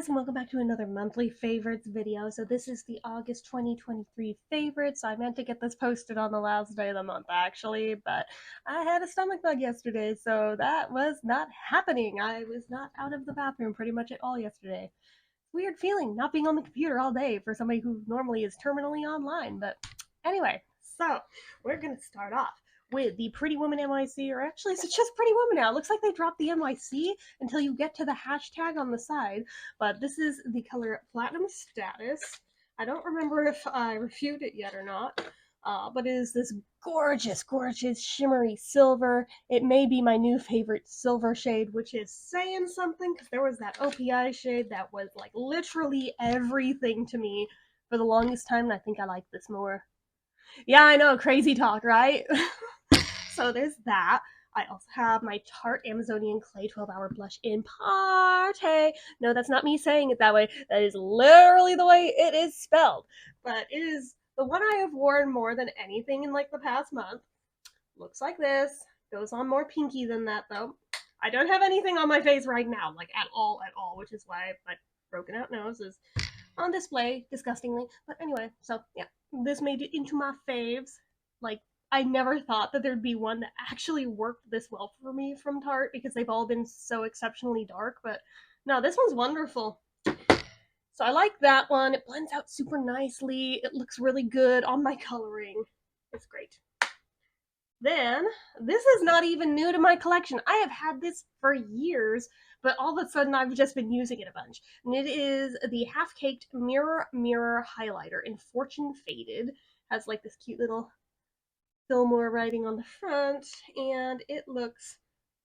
and welcome back to another monthly favorites video. So this is the August 2023 favorites. I meant to get this posted on the last day of the month actually, but I had a stomach bug yesterday, so that was not happening. I was not out of the bathroom pretty much at all yesterday. Weird feeling not being on the computer all day for somebody who normally is terminally online, but anyway, so we're gonna start off with the Pretty Woman NYC, or actually it's just Pretty Woman now. It looks like they dropped the NYC until you get to the hashtag on the side, but this is the color Platinum Status. I don't remember if I reviewed it yet or not, but it is this gorgeous, gorgeous shimmery silver. It may be my new favorite silver shade, which is saying something because there was that OPI shade that was like literally everything to me for the longest time, and I think I like this more. Yeah, I know, crazy talk, right? So there's that. I also have my Tarte Amazonian Clay 12-Hour Blush in Party. No, that's not me saying it that way. That is literally the way it is spelled. But it is the one I have worn more than anything in like the past month. Looks like this. Goes on more pinky than that though. I don't have anything on my face right now, like at all, which is why my broken out nose is on display, disgustingly. But anyway, so yeah, this made it into my faves. Like, I never thought that there'd be one that actually worked this well for me from Tarte because they've all been so exceptionally dark, but no, this one's wonderful. So I like that one. It blends out super nicely. It looks really good on my coloring. It's great. Then, this is not even new to my collection. I have had this for years, but all of a sudden I've just been using it a bunch. And it is the Half-Caked Mirror Mirror Highlighter in Fortune Faded. Has like this cute little Fillmore writing on the front, and it looks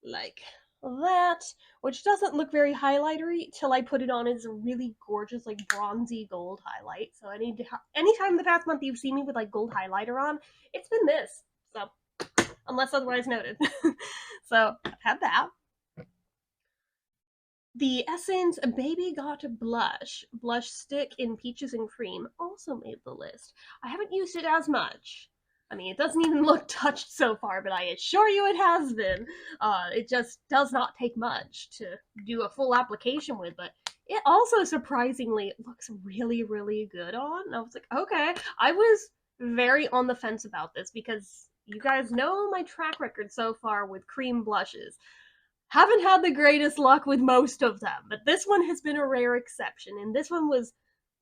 like that, which doesn't look very highlightery till I put it on as a really gorgeous, like bronzy gold highlight. So anytime in the past month you've seen me with like gold highlighter on, it's been this. So unless otherwise noted. So I've had that. The Essence Baby Got Blush stick in Peaches and Cream also made the list. I haven't used it as much. I mean, it doesn't even look touched so far, but I assure you it has been. It just does not take much to do a full application with, but it also surprisingly looks really, really good on. And I was like, okay. I was very on the fence about this because you guys know my track record so far with cream blushes. Haven't had the greatest luck with most of them, but this one has been a rare exception, and this one was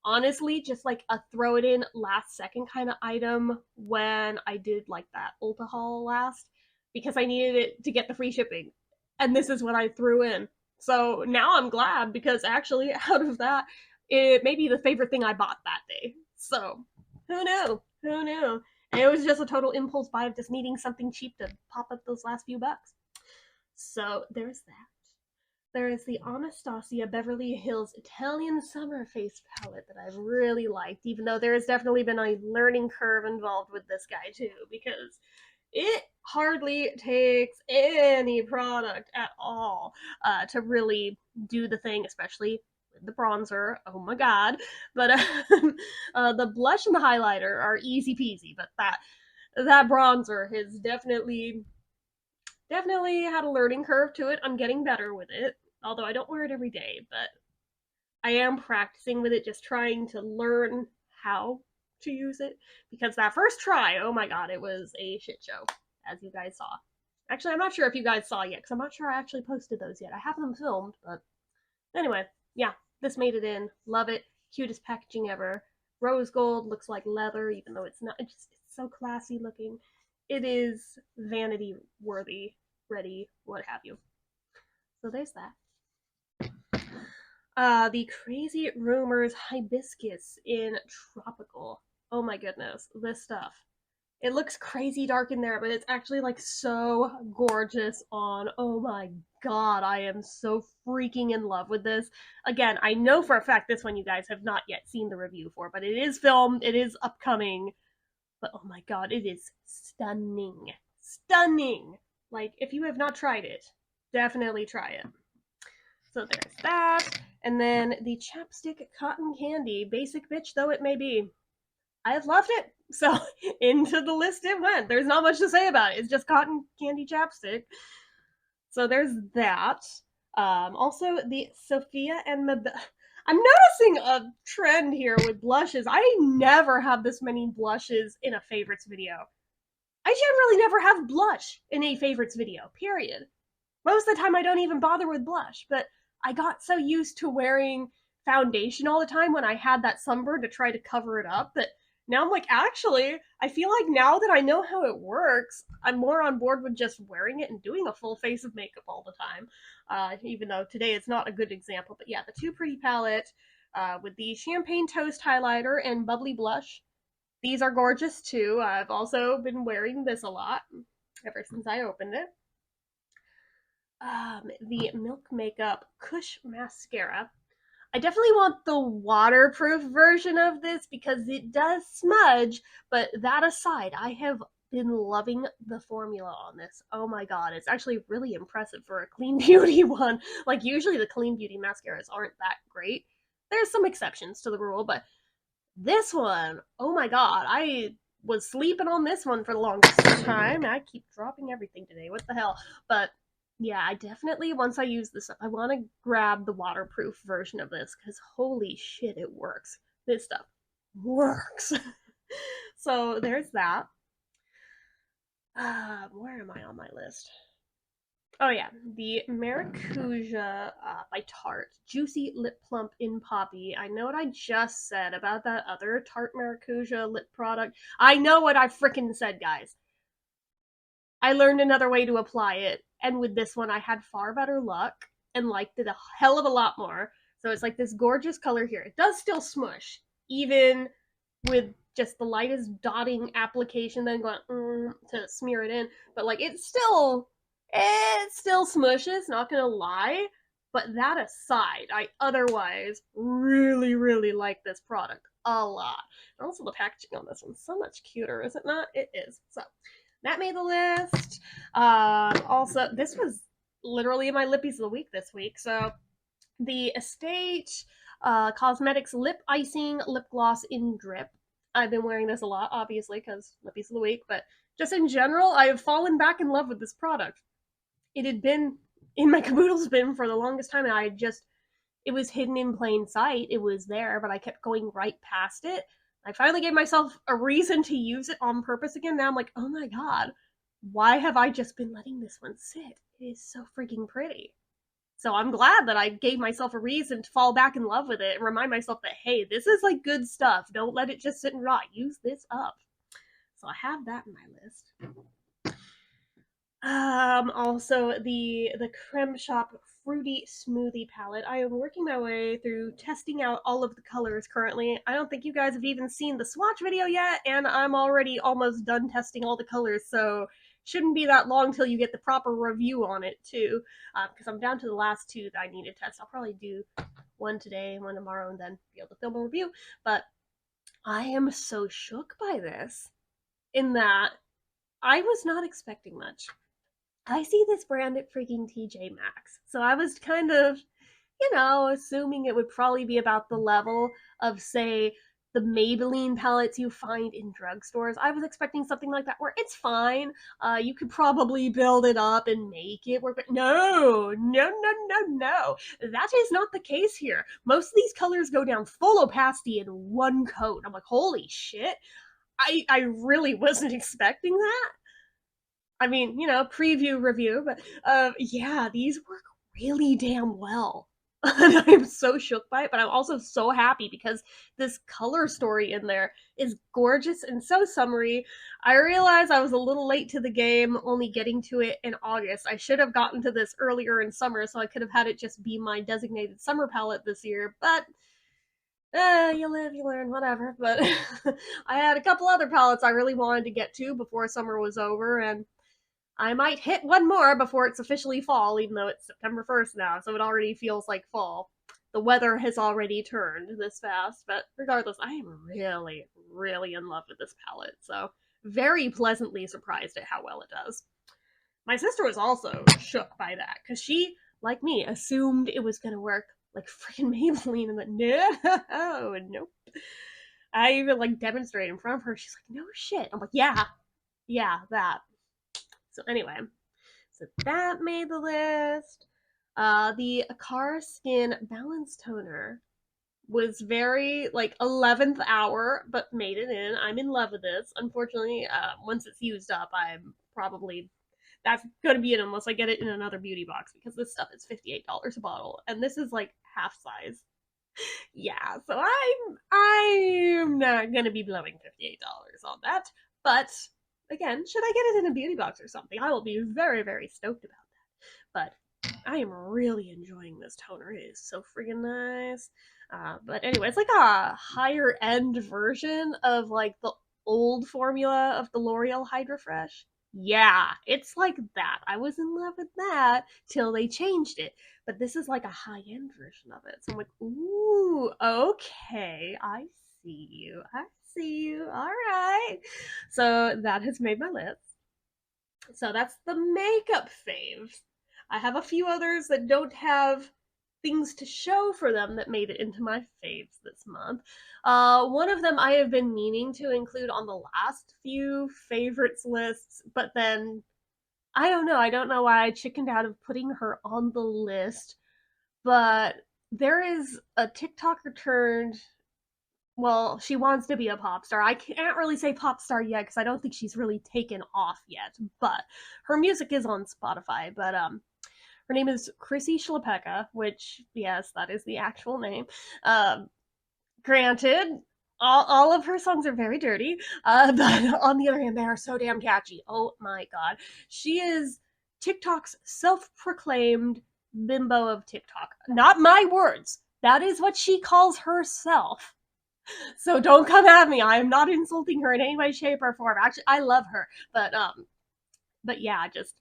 honestly just like a throw it in last second kind of item when I did like that Ulta haul last because I needed it to get the free shipping, and this is what I threw in. So now I'm glad because actually out of that, it may be the favorite thing I bought that day. So who knew? Who knew? And it was just a total impulse buy of just needing something cheap to pop up those last few bucks. So there's that. There is the Anastasia Beverly Hills Italian Summer Face Palette that I've really liked, even though there has definitely been a learning curve involved with this guy too, because it hardly takes any product at all to really do the thing, especially with the bronzer. Oh my god. But the blush and the highlighter are easy peasy, but that bronzer has definitely had a learning curve to it. I'm getting better with it, although I don't wear it every day, but I am practicing with it, just trying to learn how to use it, because that first try, oh my god, it was a shit show, as you guys saw. Actually, I'm not sure if you guys saw yet, because I'm not sure I actually posted those yet. I have them filmed, but anyway, yeah, this made it in. Love it. Cutest packaging ever. Rose gold, looks like leather, even though it's not. It's so classy looking. It is vanity worthy, ready, what have you. So there's that. The Crazy Rumors Hibiscus in Tropical. Oh my goodness, this stuff. It looks crazy dark in there, but it's actually like so gorgeous on. Oh my god, I am so freaking in love with this. Again, I know for a fact this one you guys have not yet seen the review for, but it is filmed, it is upcoming. But oh my god, it is stunning. Stunning! Like, if you have not tried it, definitely try it. So there's that. And then the Chapstick Cotton Candy, basic bitch though it may be, I have loved it. So into the list it went. There's not much to say about it. It's just cotton candy chapstick. So there's that. Also, the Sophia and I'm noticing a trend here with blushes. I never have this many blushes in a favorites video. I generally never have blush in a favorites video, period. Most of the time I don't even bother with blush, but I got so used to wearing foundation all the time when I had that sunburn to try to cover it up that now I'm like, actually, I feel like now that I know how it works, I'm more on board with just wearing it and doing a full face of makeup all the time. Even though today it's not a good example, but yeah, the Too Pretty palette with the Champagne Toast highlighter and Bubbly blush. These are gorgeous too. I've also been wearing this a lot ever since I opened it. The Milk Makeup Kush Mascara. I definitely want the waterproof version of this because it does smudge, but that aside, I have been loving the formula on this. Oh my god, it's actually really impressive for a clean beauty one. Like, usually the clean beauty mascaras aren't that great. There's some exceptions to the rule, but this one, oh my god, I was sleeping on this one for the longest time. I keep dropping everything today. What the hell? But yeah, I definitely, once I use this up, I want to grab the waterproof version of this because holy shit, it works. This stuff works. So there's that. Where am I on my list? Oh yeah, the Maracuja by Tarte Juicy Lip Plump in Poppy. I know what I just said about that other Tarte Maracuja lip product. I know what I frickin' said, guys. I learned another way to apply it, and with this one, I had far better luck and liked it a hell of a lot more. So it's like this gorgeous color here. It does still smush, even with just the lightest dotting application, then going to smear it in. But like it still smushes. Not gonna lie. But that aside, I otherwise really, really like this product a lot. And also, the packaging on this one's so much cuter, is it not? It is. So that made the list. Also, this was literally my lippies of the week this week. So the Estate Cosmetics Lip Icing Lip Gloss in Drip. I've been wearing this a lot, obviously, because lippies of the week, but just in general, I have fallen back in love with this product. It had been in my caboodles bin for the longest time, and I just, it was hidden in plain sight. It was there, but I kept going right past it. I finally gave myself a reason to use it on purpose again. Now I'm like, oh my god, why have I just been letting this one sit? It is so freaking pretty. So I'm glad that I gave myself a reason to fall back in love with it and remind myself that, hey, this is like good stuff. Don't let it just sit and rot. Use this up. So I have that in my list. Also the Creme Shop Fruity Smoothie palette. I am working my way through testing out all of the colors currently. I don't think you guys have even seen the swatch video yet, and I'm already almost done testing all the colors, so shouldn't be that long till you get the proper review on it too. Because I'm down to the last two that I need to test. I'll probably do one today, one tomorrow, and then be able to film a review. But I am so shook by this, in that I was not expecting much. I see this brand at freaking TJ Maxx. So I was kind of, assuming it would probably be about the level of, say, the Maybelline palettes you find in drugstores. I was expecting something like that where it's fine. You could probably build it up and make it work. But no, no, no, no, no. That is not the case here. Most of these colors go down full opacity in one coat. I'm like, holy shit. I really wasn't expecting that. I mean, preview review, but yeah, these work really damn well. And I'm so shook by it, but I'm also so happy because this color story in there is gorgeous and so summery. I realize I was a little late to the game, only getting to it in August. I should have gotten to this earlier in summer, so I could have had it just be my designated summer palette this year, but you live, you learn, whatever. But I had a couple other palettes I really wanted to get to before summer was over, and I might hit one more before it's officially fall, even though it's September 1st now, so it already feels like fall. The weather has already turned this fast, but regardless, I am really, really in love with this palette, so very pleasantly surprised at how well it does. My sister was also shook by that, because she, like me, assumed it was going to work like freaking Maybelline, and like, no, nope. I even like demonstrated in front of her. She's like, no shit. I'm like, yeah, that. So anyway, so that made the list. The Akara Skin Balance Toner. was very like 11th hour, but made it in. I'm in love with this. Unfortunately, once it's used up, I'm probably that's gonna be it unless I get it in another beauty box because this stuff is $58 a bottle, and this is like half size. Yeah, so I'm not gonna be blowing $58 on that. But again, should I get it in a beauty box or something, I will be very, very stoked about that. But I am really enjoying this toner. It is so friggin' nice. But anyway, it's like a higher end version of like the old formula of the L'Oreal Hydra Fresh. Yeah, it's like that. I was in love with that till they changed it. But this is like a high end version of it. So I'm like, ooh, okay, I see you. I see you. All right. So that has made my list. So that's the makeup faves. I have a few others that don't have things to show for them that made it into my faves this month. One of them I have been meaning to include on the last few favorites lists, but then I don't know. I don't know why I chickened out of putting her on the list. But there is a TikToker turned, well, she wants to be a pop star. I can't really say pop star yet because I don't think she's really taken off yet, but her music is on Spotify. But her name is Chrissy Schlepeka, which, yes, that is the actual name. Granted, all of her songs are very dirty, but on the other hand, they are so damn catchy. Oh my god. She is TikTok's self-proclaimed bimbo of TikTok. Not my words. That is what she calls herself. So don't come at me. I am not insulting her in any way, shape, or form. Actually, I love her, but yeah, just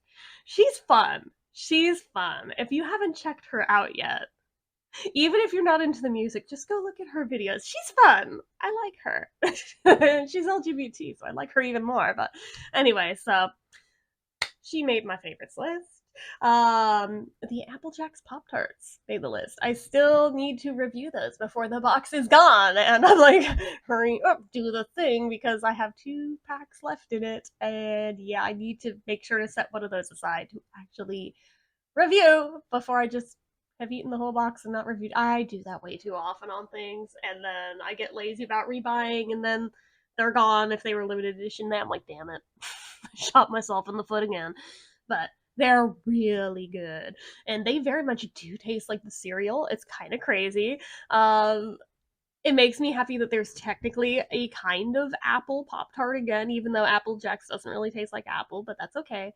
she's fun. She's fun. If you haven't checked her out yet, even if you're not into the music, just go look at her videos. She's fun. I like her. She's LGBT, so I like her even more. But anyway, so she made my favorites list. The Apple Jacks Pop Tarts made the list. I still need to review those before the box is gone, and I'm like, hurry up, do the thing because I have 2 packs left in it, and yeah, I need to make sure to set one of those aside to actually review before I just have eaten the whole box and not reviewed. I do that way too often on things, and then I get lazy about rebuying, and then they're gone if they were limited edition. Then I'm like, damn it, shot myself in the foot again. But they're really good, and they very much do taste like the cereal. It's kind of crazy. It makes me happy that there's technically a kind of apple Pop Tart again, even though Apple Jacks doesn't really taste like apple, but that's okay.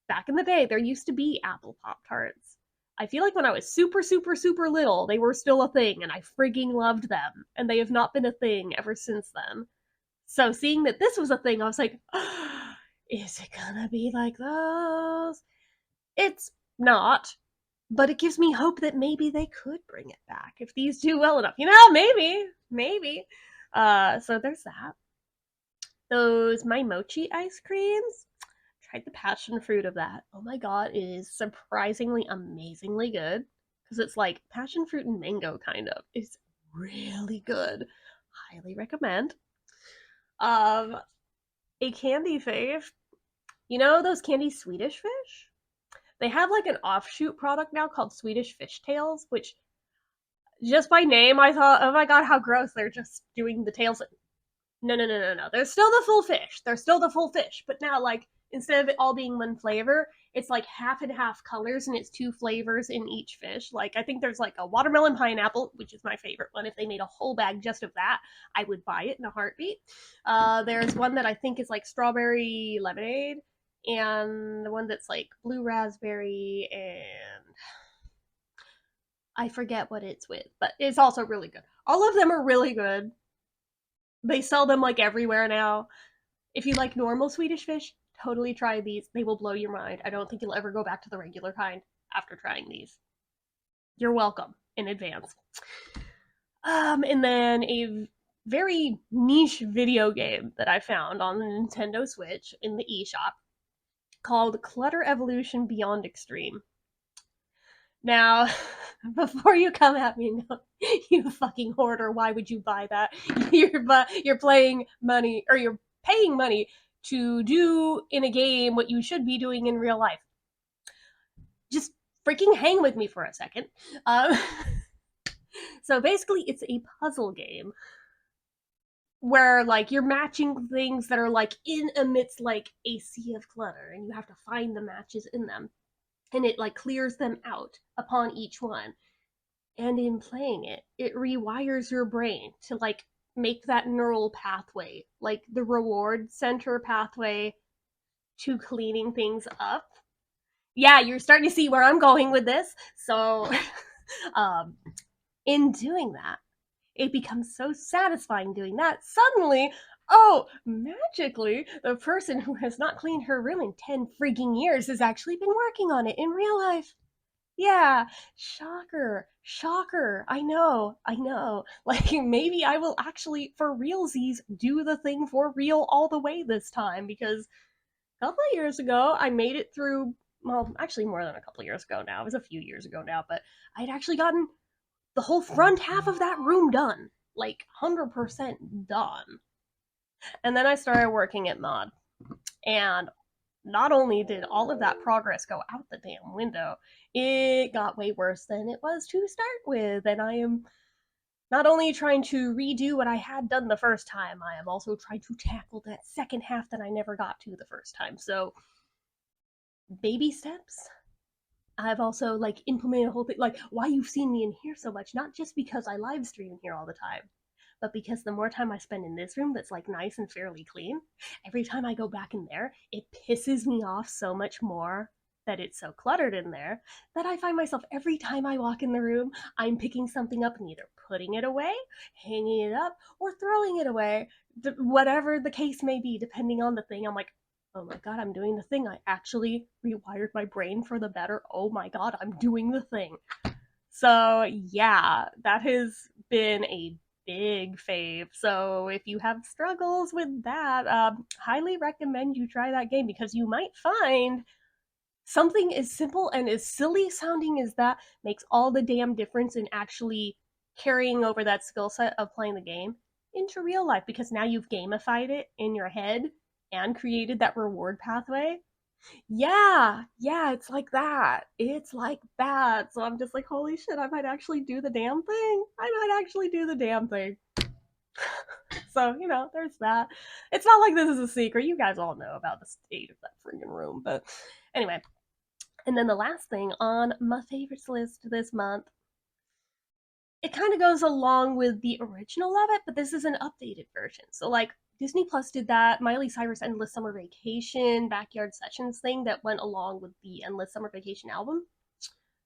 Back in the day, there used to be apple Pop Tarts. I feel like when I was super, super, super little, they were still a thing, and I frigging loved them. And they have not been a thing ever since then. So seeing that this was a thing, I was like, oh, is it gonna be like those? It's not, but it gives me hope that maybe they could bring it back if these do well enough. You know, maybe. So there's that. Those my mochi ice creams. Tried the passion fruit of that. Oh my god, it is surprisingly amazingly good because it's like passion fruit and mango kind of. It's really good. Highly recommend. Um, a candy fave. You know those candy Swedish fish? They have like an offshoot product now called Swedish Fish Tails, which just by name I thought, oh my god, how gross! They're just doing the tails. No. They're still the full fish. They're still the full fish, but now like instead of it all being one flavor, it's like half and half colors, and it's 2 flavors in each fish. Like I think there's like a watermelon pineapple, which is my favorite one. If they made a whole bag just of that, I would buy it in a heartbeat. There's one that I think is like strawberry lemonade, and one that's like blue raspberry, and I forget what it's with, but it's also really good. All of them are really good. They sell them like everywhere now. If you like normal Swedish fish, totally try these. They will blow your mind. I don't think you'll ever go back to the regular kind after trying these. You're welcome in advance. And then a very niche video game that I found on the Nintendo Switch in the eShop called Clutter Evolution Beyond Extreme. Now, before you come at me, no, you fucking hoarder, why would you buy that? You're playing money, or you're paying money to do in a game what you should be doing in real life. Just freaking hang with me for a second. So basically, it's a puzzle game where like you're matching things that are like in amidst like a sea of clutter, and you have to find the matches in them, and it like clears them out upon each one. And in playing it, it rewires your brain to like make that neural pathway, like the reward center pathway to cleaning things up. Yeah, you're starting to see where I'm going with this. So, um, in doing that, it becomes so satisfying doing that. Suddenly, oh, magically, the person who has not cleaned her room in 10 freaking years has actually been working on it in real life. Yeah, shocker, shocker. I know, I know. Like, maybe I will actually, for realsies, do the thing for real all the way this time because a couple of years ago, I made it through, well, actually more than a couple of years ago now. It was a few years ago now, but I'd actually gotten the whole front half of that room done. Like, 100% done. And then I started working at Mod. And not only did all of that progress go out the damn window, it got way worse than it was to start with. And I am not only trying to redo what I had done the first time, I am also trying to tackle that second half that I never got to the first time. So, baby steps. I've also like implemented a whole thing, like why you've seen me in here so much, not just because I live stream here all the time, but because the more time I spend in this room that's like nice and fairly clean, every time I go back in there, it pisses me off so much more that it's so cluttered in there that I find myself every time I walk in the room, I'm picking something up and either putting it away, hanging it up, or throwing it away, whatever the case may be, depending on the thing. I'm like, oh my god, I'm doing the thing. I actually rewired my brain for the better. Oh my god, I'm doing the thing. So, yeah, that has been a big fave. So, if you have struggles with that, highly recommend you try that game because you might find something as simple and as silly sounding as that makes all the damn difference in actually carrying over that skill set of playing the game into real life because now you've gamified it in your head and created that reward pathway. Yeah, yeah, it's like that. It's like that. So I'm just like, holy shit, I might actually do the damn thing. I might actually do the damn thing. So, there's that. It's not like this is a secret. You guys all know about the state of that freaking room. But anyway, and then the last thing on my favorites list this month, it kind of goes along with the original of it, but this is an updated version. So, like, Disney Plus did that Miley Cyrus Endless Summer Vacation Backyard Sessions thing that went along with the Endless Summer Vacation album.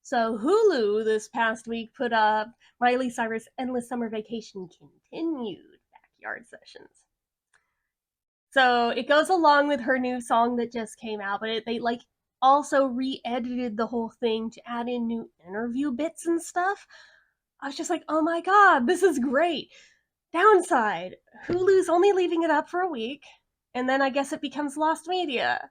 So, Hulu this past week put up Miley Cyrus Endless Summer Vacation Continued Backyard Sessions. So, it goes along with her new song that just came out, but they like also re-edited the whole thing to add in new interview bits and stuff. I was just like, oh my god, this is great. Downside, Hulu's only leaving it up for a week, and then I guess it becomes lost media.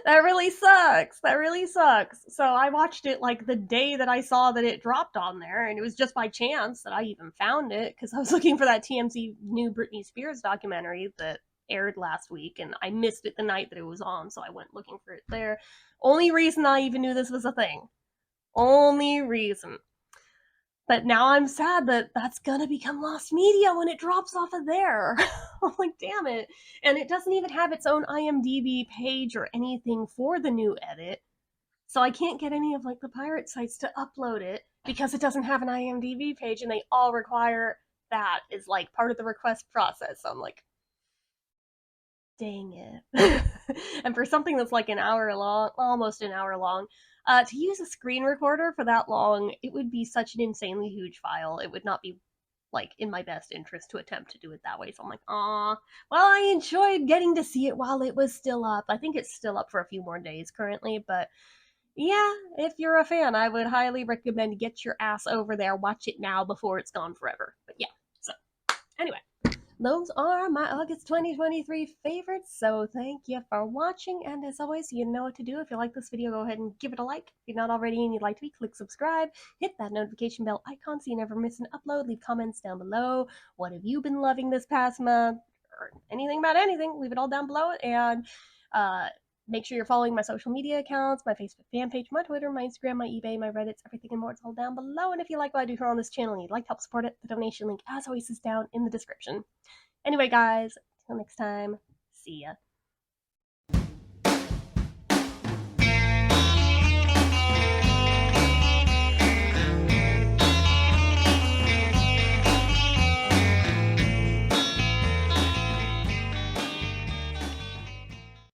That really sucks. That really sucks. So I watched it like the day that I saw that it dropped on there, and it was just by chance that I even found it because I was looking for that TMZ new Britney Spears documentary that aired last week, and I missed it the night that it was on, so I went looking for it there. Only reason I even knew this was a thing. Only reason. But now I'm sad that that's gonna become lost media when it drops off of there. I'm like, damn it. And it doesn't even have its own IMDb page or anything for the new edit. So I can't get any of like the pirate sites to upload it because it doesn't have an IMDb page and they all require that as like part of the request process. So I'm like, dang it. And for something that's like an hour long, almost an hour long, to use a screen recorder for that long, it would be such an insanely huge file. It would not be like in my best interest to attempt to do it that way. So I'm like, ah, well, I enjoyed getting to see it while it was still up. I think it's still up for a few more days currently, but yeah, if you're a fan, I would highly recommend get your ass over there, watch it now before it's gone forever. But yeah, so anyway, those are my August 2023 favorites, so thank you for watching, and as always, you know what to do. If you like this video, go ahead and give it a like. If you're not already and you'd like to be, click subscribe, hit that notification bell icon so you never miss an upload, leave comments down below. What have you been loving this past month, or anything about anything, leave it all down below, and Make sure you're following my social media accounts, my Facebook fan page, my Twitter, my Instagram, my eBay, my Reddits, everything and more. It's all down below. And if you like what I do here on this channel and you'd like to help support it, the donation link, as always, is down in the description. Anyway, guys, until next time, see ya.